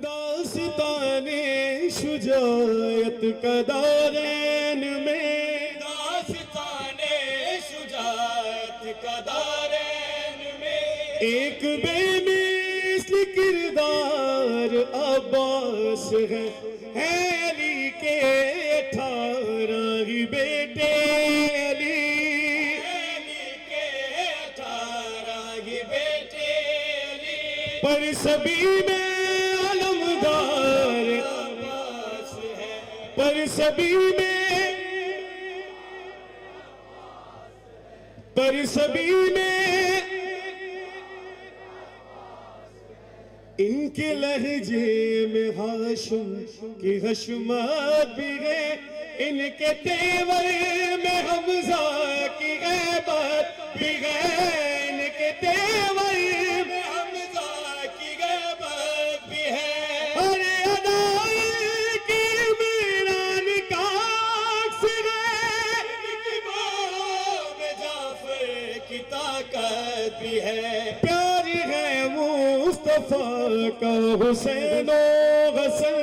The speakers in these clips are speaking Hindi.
दास्ताने शुजायत का दारैन में, दास्ताने शुजायत का दारैन में एक बेमिसल किरदार अब्बास है अली के 18 ही बेटे अली के 18 ही बेटे अली पर सभी में अलमदार अब्बास है पर सभी में इनके लहजे में हाशुम की हशमत भी है, इनके तेवर में हमजा की गैबत भी है, इनके तेवर में हमजा की गैबत भी है। अरे अदाए की मेरा निकास है, इमाम जाफर की ताकत भी है। प्यार है मुस्तफा का हुसैन हसन,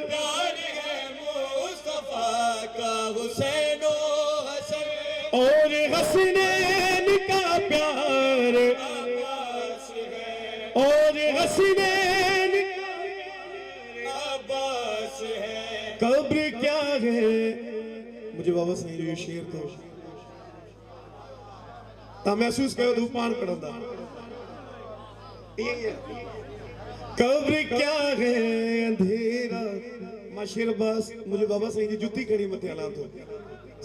प्यार है मुस्तफा का हुसैन हसन और हसनैन का प्यार अब्बास है और हसनैन अब्बास है। कब्र क्या है। मुझे बाबा सही ये शेर तो महसूस करो तू पान कड़ा कब्र क्या है अंधेरा माशिर अब्बास। मुझे बाबा सही जी जुत्ती खड़ी मत हालात हो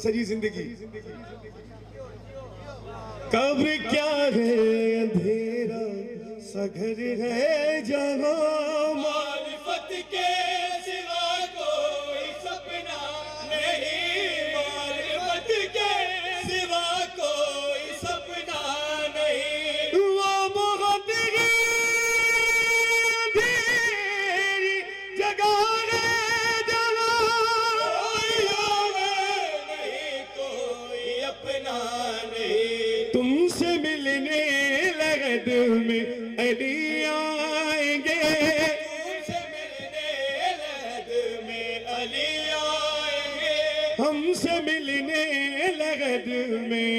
सजी जिंदगी। कब्र क्या है अंधेरा सघर है जहां मारिफत के सिवा कोई सपना नहीं, मारिफत के सिवा कोई सपना नहीं। वो बहुत ही अंधेरी जगह है जहां कोई आवे नहीं, कोई अपना नहीं। तुमसे मिलने लगद में अली आएंगे, तुमसे मिलने लहद में अली आएंगे, हमसे मिलने लगद में